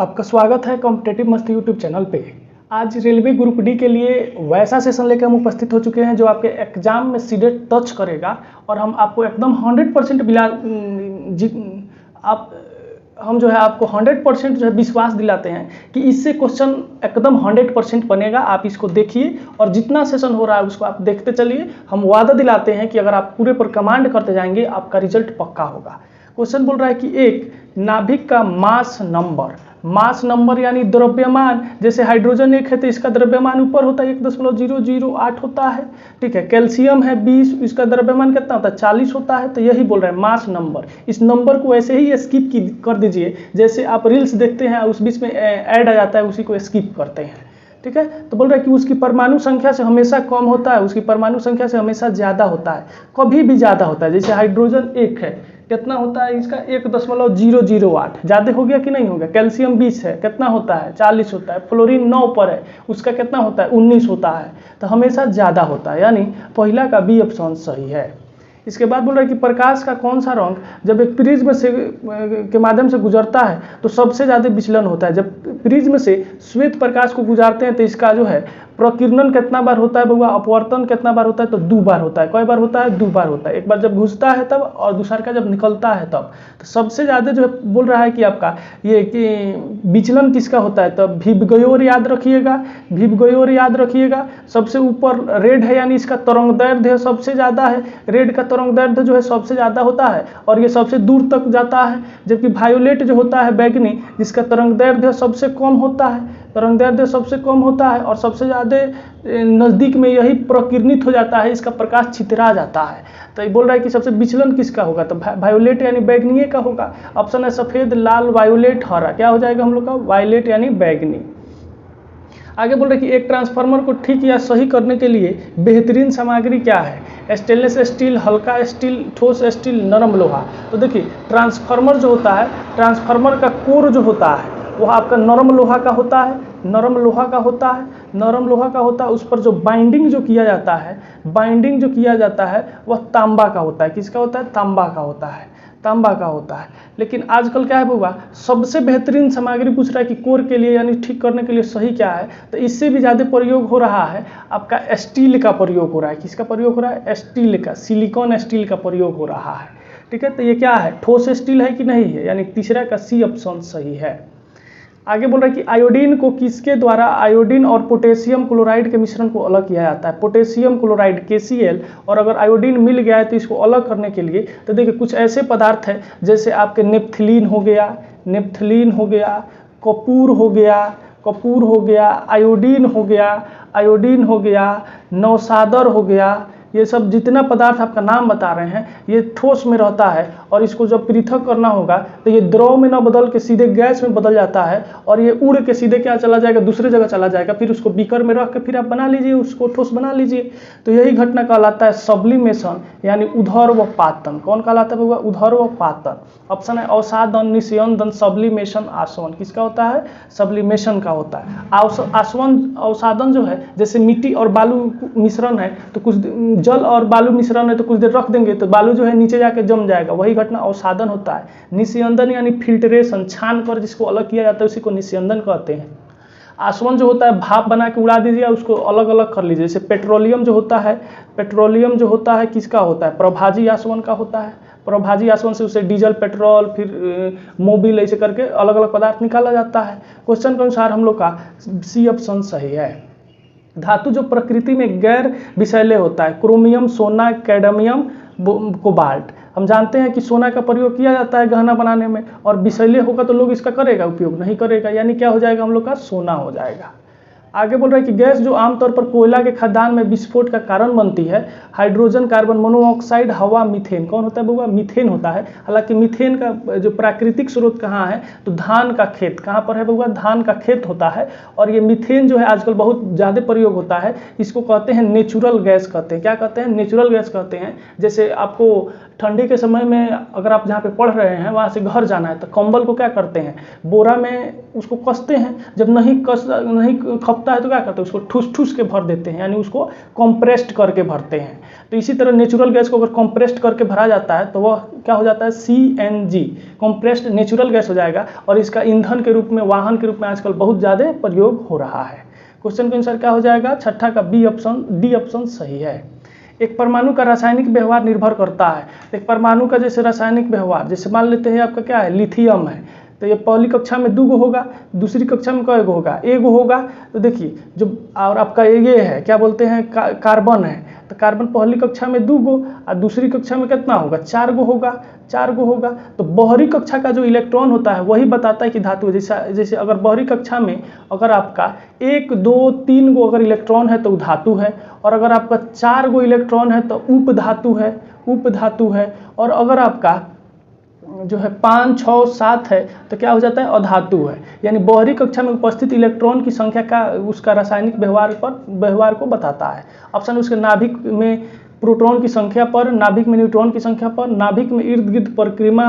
आपका स्वागत है कॉम्पिटेटिव मस्ती यूट्यूब चैनल पे। आज रेलवे ग्रुप डी के लिए वैसा सेशन लेकर हम उपस्थित हो चुके हैं जो आपके एग्जाम में सीधे टच करेगा और हम आपको एकदम 100% हम जो है आपको 100% जो है विश्वास दिलाते हैं कि इससे क्वेश्चन एकदम 100% बनेगा। आप इसको देखिए और जितना सेशन हो रहा है उसको आप देखते चलिए। हम वादा दिलाते हैं कि अगर आप पूरे पर कमांड करते जाएंगे आपका रिजल्ट पक्का होगा। क्वेश्चन बोल रहा है कि एक नाभिक का मास नंबर यानी द्रव्यमान, जैसे हाइड्रोजन 1 है तो इसका द्रव्यमान ऊपर होता है 1.008 होता है, ठीक है। कैल्शियम है 20, इसका द्रव्यमान कितना होता है 40 होता है। तो यही बोल रहा है मास नंबर। इस नंबर को ऐसे ही स्किप कर दीजिए, जैसे आप रील्स देखते हैं उस बीच में ऐड आ जाता है, उसी को स्किप करते हैं, ठीक है। तो बोल रहा है कि उसकी परमाणु संख्या से हमेशा कम होता है, उसकी परमाणु संख्या से हमेशा ज़्यादा होता है, कभी भी ज़्यादा होता है। जैसे हाइड्रोजन 1 है, कितना होता है इसका 1.008, ज़्यादा हो गया कि नहीं हो गया। कैल्शियम 20 है, कितना होता है 40 होता है। फ्लोरीन 9 पर है, उसका कितना होता है 19 होता है। तो हमेशा ज़्यादा होता है, यानी पहला का बी ऑप्शन सही है। इसके बाद बोल रहा है कि प्रकाश का कौन सा रंग जब एक प्रिज्म से के माध्यम से गुजरता है तो सबसे ज़्यादा विचलन होता है। जब प्रिज्म से श्वेत प्रकाश को गुजारते हैं तो इसका जो है प्रकीर्णन कितना बार होता है बउआ, अपवर्तन कितना बार होता है तो 2 बार होता है। कई बार होता है 2 बार होता है, एक बार जब घुसता है तब और दूसरा का जब निकलता है तब। तो सबसे ज़्यादा जो है बोल रहा है कि आपका ये कि विचलन किसका होता है, तब विबग्योर याद रखिएगा, विबग्योर याद रखिएगा। सबसे ऊपर रेड है यानी इसका तरंग दैर्ध्य सबसे ज़्यादा है, रेड का तरंग दैर्ध्य जो है सबसे ज़्यादा होता है और ये सबसे दूर तक जाता है। जबकि वायोलेट जो होता है बैगनी, जिसका तरंग दैर्ध्य सबसे कम होता है, तरंग दैर्ध्य सबसे कम होता है और सबसे ज़्यादा नज़दीक में यही प्रकीर्णित हो जाता है, इसका प्रकाश छितरा जाता है। तो ये बोल रहा है कि सबसे विचलन किसका होगा, तो वायोलेट यानी बैगनी का होगा। ऑप्शन है सफ़ेद, लाल, वायोलेट, हरा। क्या हो जाएगा हम लोग का वायोलेट यानी बैगनी। आगे बोल रहे कि एक ट्रांसफार्मर को ठीक या सही करने के लिए बेहतरीन सामग्री क्या है, स्टेनलेस स्टील, हल्का स्टील, ठोस स्टील, नरम लोहा। तो देखिए ट्रांसफार्मर जो होता है, ट्रांसफार्मर का कोर जो होता है वह आपका नरम लोहा का होता है, नरम लोहा का होता है, नरम लोहा का होता है। उस पर जो बाइंडिंग जो किया जाता है, बाइंडिंग जो किया जाता है वह तांबा का होता है। किसका होता है, तांबा का होता है, तांबा का होता है। लेकिन आजकल क्या है बुआ, सबसे बेहतरीन सामग्री पूछ रहा है कि कोर के लिए यानी ठीक करने के लिए सही क्या है, तो इससे भी ज़्यादा प्रयोग हो रहा है आपका स्टील का प्रयोग हो रहा है। किसका प्रयोग हो रहा है, स्टील का, सिलिकॉन स्टील का प्रयोग हो रहा है, ठीक है। तो ये क्या है, ठोस स्टील है कि नहीं है, यानी तीसरा का सी ऑप्शन सही है। आगे बोल रहा है कि आयोडीन को किसके द्वारा आयोडीन और पोटेशियम क्लोराइड के मिश्रण को अलग किया जाता है। पोटेशियम क्लोराइड KCl, और अगर आयोडीन मिल गया है तो इसको अलग करने के लिए तो देखिए कुछ ऐसे पदार्थ हैं जैसे आपके नेप्थलीन हो गया, नेप्थलीन हो गया, कपूर हो गया, कपूर हो गया, आयोडीन हो गया, आयोडीन हो गया, नौसादर हो गया। ये सब जितना पदार्थ आपका नाम बता रहे हैं ये ठोस में रहता है और इसको जब पृथक करना होगा तो ये द्रव में न बदल के सीधे गैस में बदल जाता है और ये उड़ के सीधे क्या चला जाएगा, दूसरे जगह चला जाएगा। फिर उसको बीकर में रख के फिर आप बना लीजिए, उसको ठोस बना लीजिए। तो यही घटना कहलाता है सब्लिमेशन यानी उधर्वपातन। कौन कहलाता है, उधर्वपातन। ऑप्शन है अवसादन, निस्यंदन, सब्लिमेशन, आसवन। किसका होता है, सब्लिमेशन का होता है। अवसादन जो है जैसे मिट्टी और बालू मिश्रण है तो कुछ जल और बालू मिश्रण है तो कुछ देर रख देंगे तो बालू जो है नीचे जाके जम जाएगा, वही घटना अवसादन होता है। निस्यंदन यानी फिल्ट्रेशन, छान कर जिसको अलग किया जाता है उसी को निस्यंदन कहते हैं। आसवन जो होता है भाप बना के उड़ा दीजिए, उसको अलग अलग कर लीजिए। जैसे पेट्रोलियम जो होता है, पेट्रोलियम जो होता है किसका होता है, प्रभाजी आसवन का होता है। प्रभाजी आसवन से उसे डीजल, पेट्रोल, फिर मोबिल ऐसे करके अलग अलग पदार्थ निकाला जाता है। क्वेश्चन के अनुसार हम लोग का सी ऑप्शन सही है। धातु जो प्रकृति में गैर विषैले होता है, क्रोमियम, सोना, कैडमियम, कोबाल्ट। हम जानते हैं कि सोना का प्रयोग किया जाता है गहना बनाने में और विषैले होगा तो लोग इसका करेगा उपयोग, नहीं करेगा, यानी क्या हो जाएगा हम लोग का सोना हो जाएगा। आगे बोल रहा है कि गैस जो आमतौर पर कोयला के खदान में विस्फोट का कारण बनती है, हाइड्रोजन, कार्बन मोनोऑक्साइड, हवा, मीथेन। कौन होता है बउआ, मीथेन होता है। हालांकि मीथेन का जो प्राकृतिक स्रोत कहाँ है तो धान का खेत। कहाँ पर है बउआ, धान का खेत होता है। और ये मीथेन जो है आजकल बहुत ज़्यादा प्रयोग होता है, इसको कहते हैं नेचुरल गैस कहते हैं। क्या कहते हैं, नेचुरल गैस कहते हैं। जैसे आपको ठंडी के समय में अगर आप जहाँ पे पढ़ रहे हैं वहाँ से घर जाना है तो कंबल को क्या करते हैं, बोरा में उसको कसते हैं। जब नहीं खप होता है तो क्या करते हैं, उसको ठूस ठूस के भर देते हैं, यानी उसको कंप्रेस्ड करके भरते हैं। तो इसी तरह नेचुरल गैस को अगर कंप्रेस्ड करके भरा जाता है तो वह क्या हो जाता है, CNG, कंप्रेस्ड नेचुरल गैस हो जाएगा, और इसका ईंधन के रूप में, वाहन के रूप में आजकल बहुत ज़्यादा प्रयोग हो रहा है। क्वेश्चन के अनुसार क्या हो जाएगा, छठा का डी ऑप्शन सही है। एक परमाणु का रासायनिक व्यवहार निर्भर करता है। एक परमाणु का जैसे रासायनिक व्यवहार, जैसे मान लेते हैं आपका क्या है, लिथियम है, तो ये पहली कक्षा में 2 गो होगा, दूसरी कक्षा में कई गो होगा, 1 गो होगा। तो देखिए जो, और आपका ये है क्या बोलते हैं, कार्बन है, तो कार्बन पहली कक्षा में 2 गो और दूसरी कक्षा में कितना होगा, 4 गो होगा, 4 गो होगा। तो बाहरी कक्षा का जो इलेक्ट्रॉन होता है वही बताता है कि धातु है। जैसे अगर बाहरी कक्षा में अगर आपका 1, 2, 3 गो अगर इलेक्ट्रॉन है तो धातु है, और अगर आपका 4 गो इलेक्ट्रॉन है तो उपधातु है, उपधातु है। और अगर आपका जो है 5, 6, 7 है तो क्या हो जाता है, अधातु है। यानी बाहरी कक्षा में उपस्थित इलेक्ट्रॉन की संख्या का उसका रासायनिक व्यवहार को बताता है। ऑप्शन उसके नाभिक में प्रोटॉन की संख्या पर, नाभिक में न्यूट्रॉन की संख्या पर, नाभिक में इर्द गिर्द परिक्रमा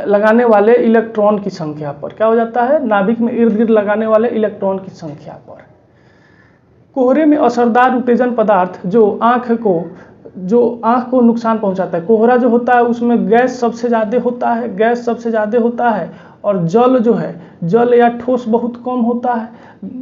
लगाने वाले इलेक्ट्रॉन की संख्या पर। क्या हो जाता है, नाभिक में इर्द गिर्द लगाने वाले इलेक्ट्रॉन की संख्या पर। कोहरे में असरदार उत्तेजन पदार्थ जो आँख को नुकसान पहुंचाता है। कोहरा जो होता है उसमें गैस सबसे ज़्यादा होता है, गैस सबसे ज़्यादा होता है, और जल जो है, जल या ठोस बहुत कम होता है,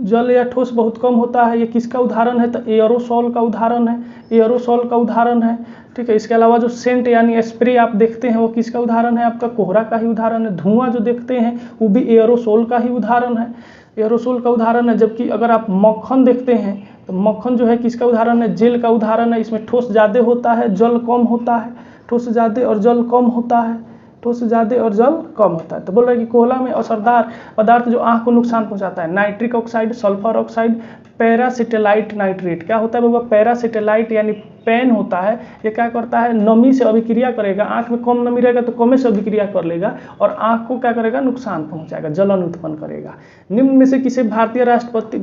जल या ठोस बहुत कम होता है। ये किसका उदाहरण है, तो एयरोसॉल का उदाहरण है, एयरोसॉल का उदाहरण है। ठीक है, इसके अलावा जो सेंट यानी स्प्रे आप देखते हैं वो किसका उदाहरण है, आपका कोहरा का ही उदाहरण है। धुआं जो देखते हैं वो भी एयरोसॉल का ही उदाहरण है, एयरोसॉल का उदाहरण है। जबकि अगर आप मक्खन देखते हैं तो मक्खन जो है किसका उदाहरण है, जेल का उदाहरण है। इसमें ठोस ज़्यादा होता है, जल कम होता है, ठोस ज़्यादा और जल कम होता है, ठोस ज़्यादा और जल कम होता है। तो बोल रहा है कि कोयला में असरदार पदार्थ जो आँख को नुकसान पहुंचाता है, nitric oxide, sulphur oxide, peroxyacetyl nitrate. क्या होता है बाबा, पैरासिटेलाइट यानी पेन होता है, ये क्या करता है, नमी से अभिक्रिया करेगा। आँख में कम नमी रहेगा तो कम से अभिक्रिया कर लेगा और आँख को क्या करेगा, नुकसान पहुंचाएगा, जलन उत्पन्न करेगा। निम्न में से किसे भारत के राष्ट्रपति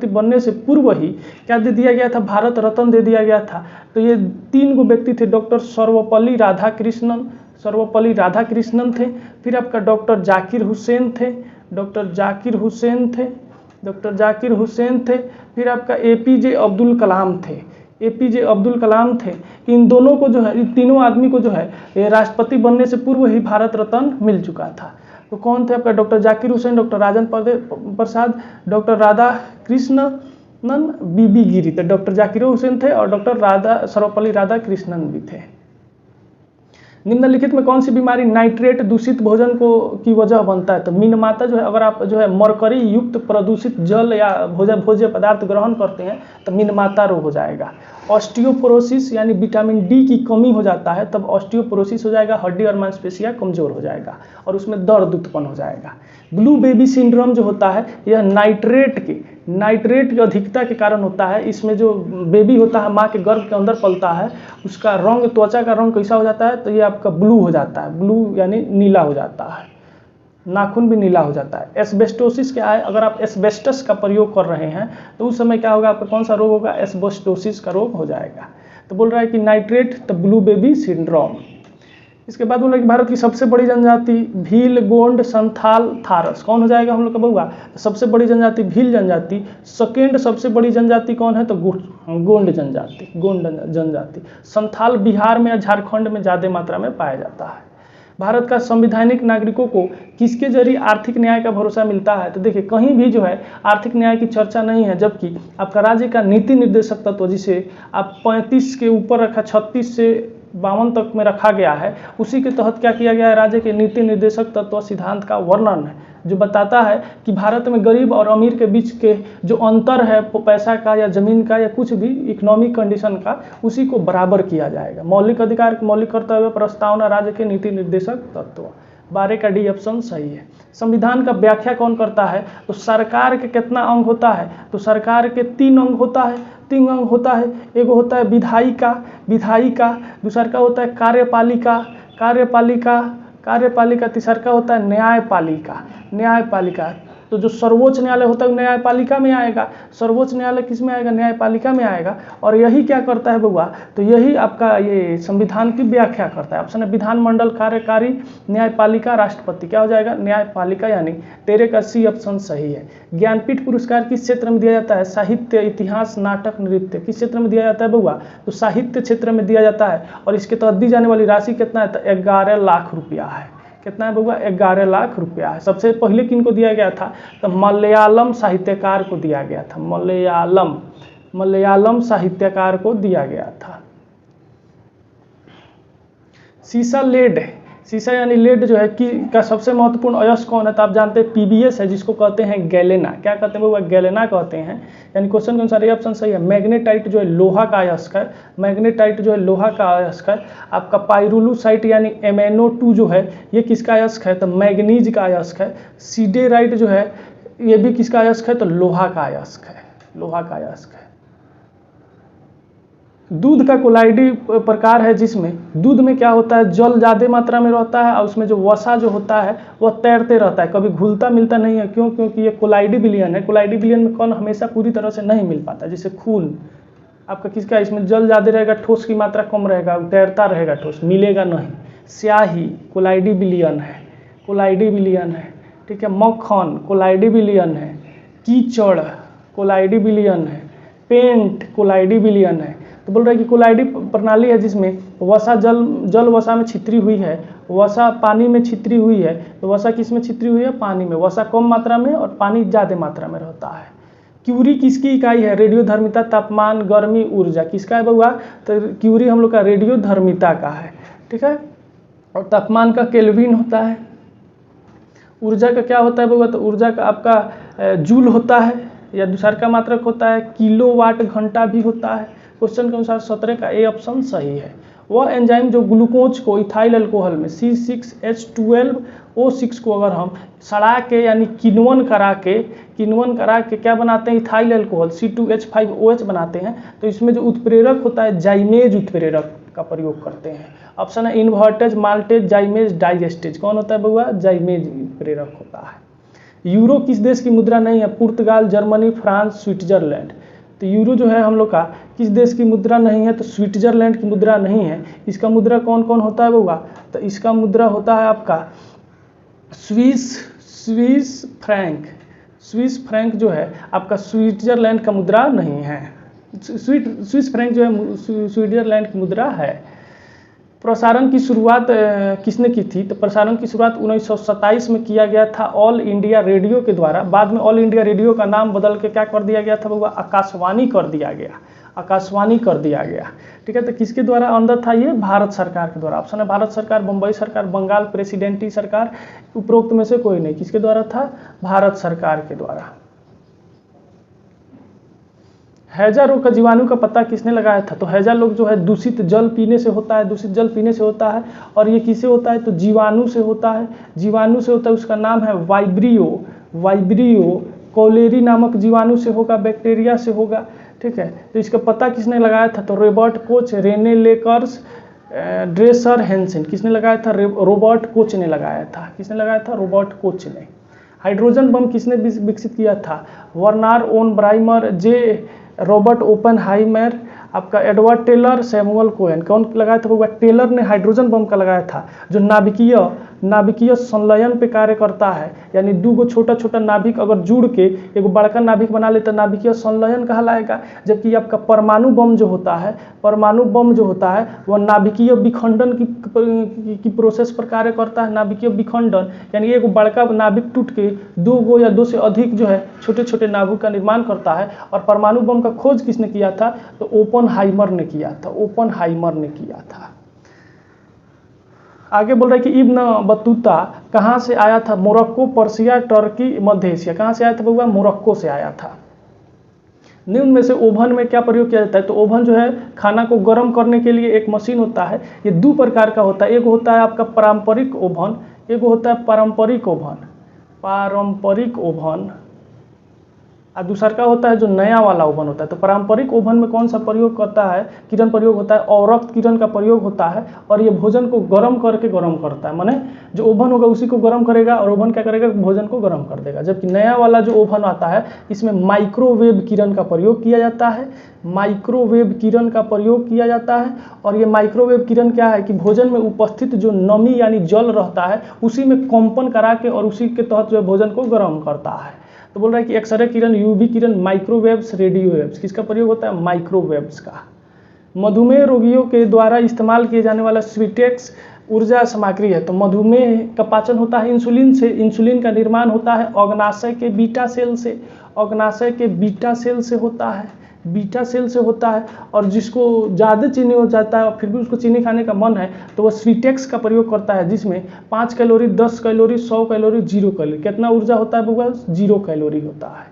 बनने से पूर्व ही क्या दे दिया गया था, भारत रत्न दे दिया गया था। तो ये 3 गो व्यक्ति थे, डॉक्टर सर्वपल्ली राधाकृष्णन थे, फिर आपका डॉक्टर जाकिर हुसैन थे, फिर आपका एपीजे अब्दुल कलाम थे। इन दोनों को जो है, इन तीनों आदमी को जो है ये राष्ट्रपति बनने से पूर्व ही भारत रत्न मिल चुका था। तो कौन थे आपका, doctor Zakir Hussain, doctor Rajendra Prasad, doctor Radhakrishnan, बीबी गिरी। तो डॉक्टर जाकिर हुसैन थे और डॉक्टर सर्वपल्ली राधाकृष्णन भी थे। निम्नलिखित में कौन सी बीमारी नाइट्रेट दूषित भोजन की वजह बनता है, तो मीनमाता जो है, अगर आप जो है मरकरी युक्त प्रदूषित जल या भोज्य पदार्थ ग्रहण करते हैं तो मीनमाता रोग हो जाएगा। ऑस्टियोपोरोसिस यानी विटामिन डी की कमी हो जाता है तब ऑस्टियोपोरोसिस हो जाएगा, हड्डी और मांसपेशियां कमजोर हो जाएगा और उसमें दर्द उत्पन्न हो जाएगा। ब्लू बेबी सिंड्रोम जो होता है यह नाइट्रेट की अधिकता के कारण होता है। इसमें जो बेबी होता है माँ के गर्भ के अंदर पलता है, उसका रंग, त्वचा का रंग कैसा हो जाता है, तो ये आपका ब्लू हो जाता है, ब्लू यानी नीला हो जाता है, नाखून भी नीला हो जाता है। एस्बेस्टोसिस क्या है, अगर आप एस्बेस्टस का प्रयोग कर रहे हैं तो उस समय क्या होगा, आपका कौन सा रोग होगा, एस्बेस्टोसिस का रोग हो जाएगा। तो बोल रहा है कि नाइट्रेट, तो ब्लू बेबी सिंड्रोम। इसके बाद बोल रहा है कि भारत की सबसे बड़ी जनजाति भील, गोंड, संथाल, थारस। कौन हो जाएगा हम लोग का बउआ, सबसे बड़ी जनजाति भील जनजाति। सेकेंड सबसे बड़ी जनजाति कौन है, तो गोंड जनजाति। संथाल बिहार में या झारखंड में ज़्यादा मात्रा में पाया जाता है। भारत का संवैधानिक नागरिकों को किसके जरिए आर्थिक न्याय का भरोसा मिलता है, तो देखिए कहीं भी जो है आर्थिक न्याय की चर्चा नहीं है, जबकि आपका राज्य का नीति निर्देशक तत्व जिसे आप 35 के ऊपर रखा, 36 से 52 तक में रखा गया है, उसी के तहत क्या किया गया है, राज्य के नीति निर्देशक तत्व सिद्धांत का वर्णन है जो बताता है कि भारत में गरीब और अमीर के बीच के जो अंतर है पैसा का या जमीन का या कुछ भी इकोनॉमिक कंडीशन का, उसी को बराबर किया जाएगा। मौलिक अधिकार, मौलिक कर्तव्य, प्रस्तावना, राज्य के नीति निर्देशक तत्व। 12 का डी ऑप्शन सही है। संविधान का व्याख्या कौन करता है, तो सरकार के कितना अंग होता है, तो सरकार के 3 अंग होता है, 3 अंग होता है। एक होता है विधायिका, दूसरा का होता है कार्यपालिका, तीसरा का होता है न्यायपालिका। तो जो सर्वोच्च न्यायालय होता है न्यायपालिका में आएगा। सर्वोच्च न्यायालय किस में आएगा? न्यायपालिका में आएगा। और यही क्या करता है बउआ? तो यही आपका ये संविधान की व्याख्या करता है। ऑप्शन है विधानमंडल, कार्यकारी, न्यायपालिका, राष्ट्रपति। क्या हो जाएगा? न्यायपालिका, यानी 13 का सी ऑप्शन सही है। ज्ञानपीठ पुरस्कार किस क्षेत्र में दिया जाता है? साहित्य, इतिहास, नाटक, नृत्य। किस क्षेत्र में दिया जाता है बउआ? तो साहित्य क्षेत्र में दिया जाता है। और इसके तहत दी जाने वाली राशि कितना है? तो 11 लाख रुपया है। कितना है बउआ? 11 लाख रुपया है। सबसे पहले किनको दिया गया था? तो मलयालम साहित्यकार को दिया गया था। मलयालम साहित्यकार को दिया गया था। सीसा लेड, सीसा यानी लेड जो है कि का सबसे महत्वपूर्ण अयस्क कौन है? तो आप जानते हैं पीबीएस है, जिसको कहते हैं गैलेना। क्या कहते हैं बउआ? गैलेना कहते हैं। यानी क्वेश्चन के अनुसार ये ऑप्शन सही है। मैग्नेटाइट जो है लोहा का अयस्क है। मैग्नेटाइट जो है लोहा का अयस्क है। आपका पाइरुलूसाइट यानी MnO2 जो है ये किसका अयस्क है? तो मैग्नीज का अयस्क है। सीडेराइट जो है ये भी किसका अयस्क है? तो लोहा का अयस्क है। लोहा का अयस्क है। दूध का कोलाइडी प्रकार है, जिसमें दूध में क्या होता है? जल ज़्यादा मात्रा में रहता है और उसमें जो वसा जो होता है वह तैरते रहता है, कभी घुलता मिलता नहीं है। क्यों? क्योंकि ये कोलाइडी विलयन है। कोलाइडी विलयन में कौन हमेशा पूरी तरह से नहीं मिल पाता। जैसे खून आपका किसका? इसमें जल ज़्यादा रहेगा, ठोस की मात्रा कम रहेगा, तैरता रहेगा, ठोस मिलेगा नहीं। स्याही कोलाइडी विलयन है। कोलाइडी विलयन है। ठीक है। मक्खन कोलाइडी विलयन है। कीचड़ कोलाइडी विलयन है। पेंट कोलाइडी विलयन है। तो बोल रहा है कि कोलाइडी प्रणाली है जिसमें वसा जल वसा में छितरी हुई है, वसा पानी में छितरी हुई है। तो वसा किस में छितरी हुई है? पानी में। वसा कम मात्रा में और पानी ज़्यादा मात्रा में रहता है। क्यूरी किसकी इकाई है? रेडियोधर्मिता, तापमान, गर्मी, ऊर्जा। किसका है बउआ? तो क्यूरी हम लोग का रेडियोधर्मिता का है। ठीक है। और तापमान का केल्विन होता है। ऊर्जा का क्या होता है बउआ? तो ऊर्जा का आपका जूल होता है या दूसर का मात्रक होता है। किलोवाट घंटा भी होता है। क्वेश्चन के अनुसार 17 का ए ऑप्शन सही है। वह एंजाइम जो ग्लूकोज को इथाइल अल्कोहल में C6H12O6 को अगर हम सड़ा के यानी किण्वन करा के क्या बनाते हैं? इथाइल अल्कोहल C2H5OH बनाते हैं। तो इसमें जो उत्प्रेरक होता है जाइमेज उत्प्रेरक का प्रयोग करते हैं। ऑप्शन है इन्वर्टेज, माल्टेज, जाइमेज, डाइजेस्टेज। कौन होता है बउआ? जाइमेज उत्प्रेरक होता है। यूरो किस देश की मुद्रा नहीं है? पुर्तगाल, जर्मनी, फ्रांस, स्विट्जरलैंड। तो यूरो जो है हम लोग का किस देश की मुद्रा नहीं है? तो स्विट्जरलैंड की मुद्रा नहीं है। इसका मुद्रा कौन कौन होता है बउआ? तो इसका मुद्रा होता है आपका स्विस फ्रैंक। स्विस फ्रैंक जो है आपका स्विट्जरलैंड का मुद्रा नहीं है। स्विस फ्रैंक जो है स्विट्जरलैंड की मुद्रा है। प्रसारण की शुरुआत किसने की थी? तो प्रसारण की शुरुआत 1927 में किया गया था ऑल इंडिया रेडियो के द्वारा। बाद में ऑल इंडिया रेडियो का नाम बदल के क्या कर दिया गया था बउआ? आकाशवाणी कर दिया गया। आकाशवाणी कर दिया गया। ठीक है। तो किसके द्वारा अंदर था ये? भारत सरकार के द्वारा। ऑप्शन है भारत सरकार, बम्बई सरकार, बंगाल प्रेसिडेंटी सरकार। उपरोक्त में से कोई नहीं। किसके द्वारा था? भारत सरकार के द्वारा। हैजा रोग का जीवाणु का पता किसने लगाया था? तो हैजा रोग जो है दूषित जल पीने से होता है। दूषित जल पीने से होता है। और ये किससे होता है? तो जीवाणु से होता है। जीवाणु से होता है। उसका नाम है वाइब्रियो कोलेरी नामक जीवाणु से होगा, बैक्टीरिया से होगा। ठीक है। तो इसका पता किसने लगाया था? तो रॉबर्ट कोच, रेने लेकर्स, ड्रेसर, हेंसन। किसने लगाया था? रॉबर्ट कोच ने लगाया था। किसने लगाया था? रॉबर्ट कोच ने। हाइड्रोजन बम किसने विकसित किया था? वर्नर ओन ब्राइमर, जे रॉबर्ट ओपेनहाइमर, आपका एडवर्ड टेलर, सैमुअल कोहेन। कौन लगाया था बउआ? टेलर ने हाइड्रोजन बम का लगाया था, जो नाभिकीय संलयन पे कार्य करता है। यानी दो गो छोटा छोटा नाभिक अगर जुड़ के एक बड़का नाभिक बना ले तो नाभिकीय संलयन कहलाएगा। जबकि आपका परमाणु बम जो होता है वह नाभिकीय विखंडन की प्रोसेस पर कार्य करता है। नाभिकीय विखंडन यानी एक बड़का नाभिक टूट के दो गो या दो से अधिक जो है छोटे छोटे नाभिक का निर्माण करता है। और परमाणु बम का खोज किसने किया था? तो ओपेनहाइमर ने किया था। आगे बोल रहा है कि इब्न बतूता कहाँ से आया था? मोरक्को, पर्सिया, टर्की, मध्य एशिया। कहाँ से आया था बउआ? मोरक्को से आया था। निम्न में से ओवन में क्या प्रयोग किया जाता है? तो ओवन जो है खाना को गर्म करने के लिए एक मशीन होता है। ये दो प्रकार का होता है। एक होता है आपका पारंपरिक ओवन, एक होता है पारंपरिक ओवन। और दूसरा का होता है जो नया वाला ओवन होता है। तो पारंपरिक ओवन में कौन सा प्रयोग करता है, किरण प्रयोग होता है, अवरक्त किरण का प्रयोग होता है, और ये भोजन को गर्म करके गर्म करता है, माने जो ओवन होगा उसी को गर्म करेगा और ओवन क्या करेगा, भोजन को गर्म कर देगा। जबकि नया वाला जो ओवन आता है इसमें माइक्रोवेव किरण का प्रयोग किया जाता है, माइक्रोवेव किरण का प्रयोग किया जाता है। और ये माइक्रोवेव किरण क्या है कि भोजन में उपस्थित जो नमी यानी जल रहता है उसी में कंपन करा के और उसी के तहत जो है भोजन को गर्म करता है। तो बोल रहा है कि एक्सरे किरण, यूवी किरण, माइक्रोवेव्स, रेडियो वेव्स, किसका प्रयोग होता है, माइक्रोवेव्स का। मधुमेह रोगियों के द्वारा इस्तेमाल किए जाने वाला स्वीटेक्स ऊर्जा सामग्री है। तो मधुमेह का पाचन होता है इंसुलिन से, इंसुलिन का निर्माण होता है अग्नाशय के बीटा सेल से, अग्नाशय के बीटा सेल से होता है, बीटा सेल से होता है। और जिसको ज़्यादा चीनी हो जाता है और फिर भी उसको चीनी खाने का मन है तो वह स्वीटेक्स का प्रयोग करता है, जिसमें 5 कैलोरी, 10 कैलोरी, 100 कैलोरी, 0 कैलोरी, कितना ऊर्जा होता है बउआ, 0 कैलोरी होता है।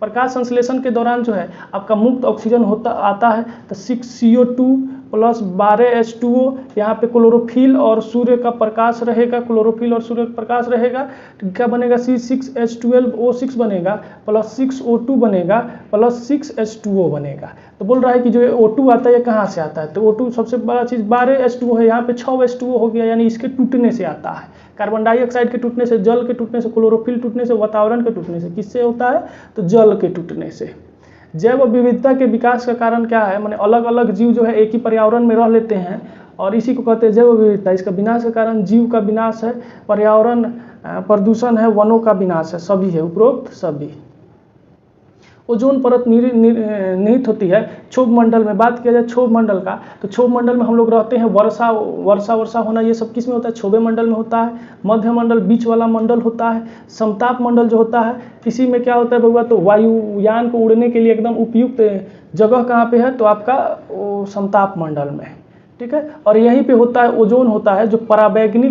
प्रकाश संश्लेषण के दौरान जो है आपका मुक्त ऑक्सीजन होता आता है, तो 6CO2 प्लस 12H2O, यहाँ पे क्लोरोफिल और सूर्य का प्रकाश रहेगा, क्लोरोफिल और सूर्य का प्रकाश रहेगा, तो क्या बनेगा, C6H12O6 बनेगा प्लस 6O2 बनेगा प्लस 6H2O बनेगा। तो बोल रहा है कि जो O2 आता है ये कहाँ से आता है, तो O2 सबसे बड़ा चीज़ 12H2O है, यहाँ पे 6H2O हो गया, यानी इसके टूटने से आता है। कार्बन डाइऑक्साइड के टूटने से, जल के टूटने से, क्लोरोफिल टूटने से, वातावरण के टूटने से, किससे होता है, तो जल के टूटने से। जैव विविधता के विकास का कारण क्या है, माने अलग अलग जीव जो है एक ही पर्यावरण में रह लेते हैं और इसी को कहते हैं जैव विविधता। इसका विनाश का कारण जीव का विनाश है, पर्यावरण प्रदूषण है, वनों का विनाश है, सभी है, उपरोक्त सभी। ओजोन परत निहित होती है क्षोभ मंडल में। बात किया जाए क्षोभ मंडल का, तो क्षोभ मंडल में हम लोग रहते हैं, वर्षा होना ये सब किस में होता है, क्षोभे मंडल में होता है। मध्य मंडल बीच वाला मंडल होता है। समताप मंडल जो होता है इसी में क्या होता है बउआ, तो वायुयान को उड़ने के लिए एकदम उपयुक्त जगह कहाँ पे है, तो आपका समताप मंडल में, ठीक है। और यहीं पे होता है ओजोन होता है जो पराबैंगनी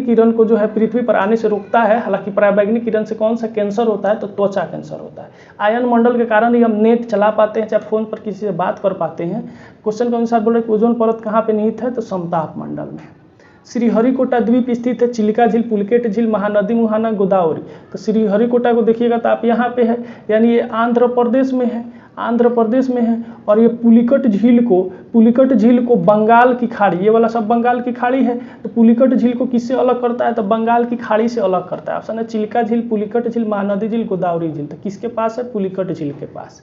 किरण को जो है पृथ्वी पर आने से रोकता है। हालांकि पराबैंगनी किरण से कौन सा कैंसर होता है, तो त्वचा कैंसर होता है। आयन मंडल के कारण ही हम नेट चला पाते हैं, चाहे फोन पर किसी से बात कर पाते हैं। क्वेश्चन के अनुसार बोल रहे कि ओजोन परत कहाँ पे निहित है, तो समताप मंडल में। श्रीहरिकोटा द्वीप स्थित है, चिलिका झील, पुलिकेट झील, महानदी मुहाना, गोदावरी। तो श्रीहरिकोटा को देखिएगा तो आप यहाँ पे है, यानी ये आंध्र प्रदेश में है, आंध्र प्रदेश में है। और ये पुलिकट झील को बंगाल की खाड़ी, ये वाला सब बंगाल की खाड़ी है, तो पुलिकट झील को किससे अलग करता है, तो बंगाल की खाड़ी से अलग करता है। ऑप्शन है चिलिका झील, पुलिकट झील, महानदी झील, गोदावरी झील। तो किसके पास है, पुलिकट झील के पास।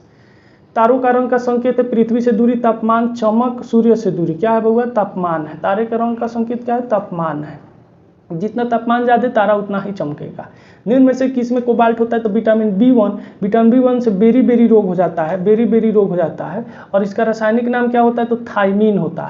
तारों का रंग का संकेत है पृथ्वी से दूरी, तापमान, चमक, सूर्य से दूरी। क्या है बउआ, तापमान है। तारे का रंग का संकेत क्या है, तापमान है। जितना तापमान ज़्यादा तारा उतना ही चमकेगा। निम्न में से किस में कोबाल्ट होता है, तो विटामिन B1 से बेरी रोग हो जाता है, बेरी रोग हो जाता है। और इसका रासायनिक नाम क्या होता है, तो थाइमीन होता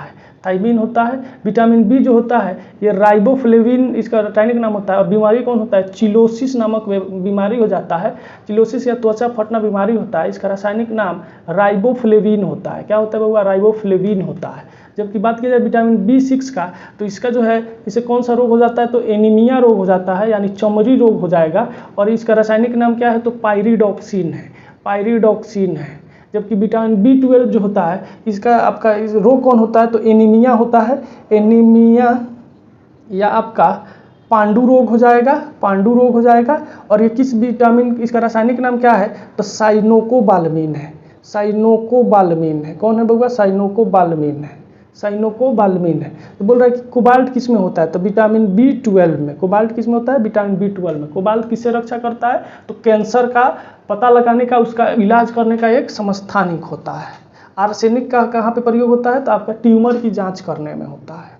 है। विटामिन बी जो होता है ये राइबोफ्लेविन इसका रासायनिक नाम होता है। और बीमारी कौन होता है, चिलोसिस नामक बीमारी हो जाता है। चिलोसिस या त्वचा फटना बीमारी होता है, इसका रासायनिक नाम राइबोफ्लेविन होता है। क्या होता है बउआ, राइबोफ्लेविन होता है। जबकि बात की जाए विटामिन B6 का, तो इसका जो है इसे कौन सा रोग हो जाता है, तो एनीमिया रोग हो जाता है, यानी चमड़ी रोग हो जाएगा। और इसका रासायनिक नाम क्या है, तो पायरिडॉक्सिन है। जबकि विटामिन B12 जो होता है इसका आपका इस रोग कौन होता है, तो एनीमिया होता है। एनीमिया या आपका पांडु रोग हो जाएगा। और ये किस विटामिन, इसका रासायनिक नाम क्या है, तो साइनोकोबाल्मिन है। कौन है बउआ, साइनोकोबाल्मिन है। तो बोल रहा है कि कोबाल्ट किस में होता है, तो विटामिन B12 में। कोबाल्ट किस में होता है, विटामिन B12 में। कोबाल्ट किससे रक्षा करता है, तो कैंसर का पता लगाने का, उसका इलाज करने का एक समस्थानिक होता है। आर्सेनिक का कहाँ पे प्रयोग होता है, तो आपका ट्यूमर की जांच करने में होता है।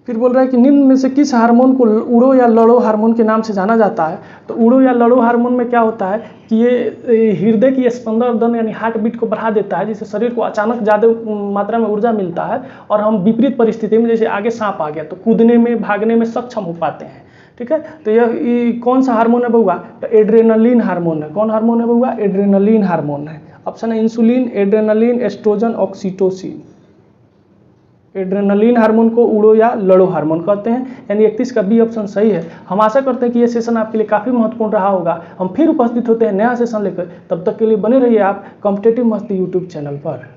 फिर बोल रहा है कि निम्न में से किस हार्मोन को उड़ो या लड़ो हार्मोन के नाम से जाना जाता है, तो उड़ो या लड़ो हार्मोन में क्या होता है कि ये हृदय की स्पंदन यानी हार्ट बीट को बढ़ा देता है, जिससे शरीर को अचानक ज़्यादा मात्रा में ऊर्जा मिलता है और हम विपरीत परिस्थिति में, जैसे आगे सांप आ गया तो कूदने में, भागने में सक्षम हो पाते हैं, ठीक है। तो यह कौन सा हार्मोन है बउआ, तो एड्रेनलिन हार्मोन है। कौन हार्मोन है बउआ, एड्रेनलिन हार्मोन है। ऑप्शन है insulin, adrenaline, oestrogen, oxytocin. Adrenaline hormone को उड़ो या लड़ो हार्मोन कहते हैं, यानी 31 का बी ऑप्शन सही है। हम आशा करते हैं कि ये सेशन आपके लिए काफ़ी महत्वपूर्ण रहा होगा। हम फिर उपस्थित होते हैं नया सेशन लेकर, तब तक के लिए बने रहिए आप कॉम्पिटिटिव मस्ती यूट्यूब चैनल पर।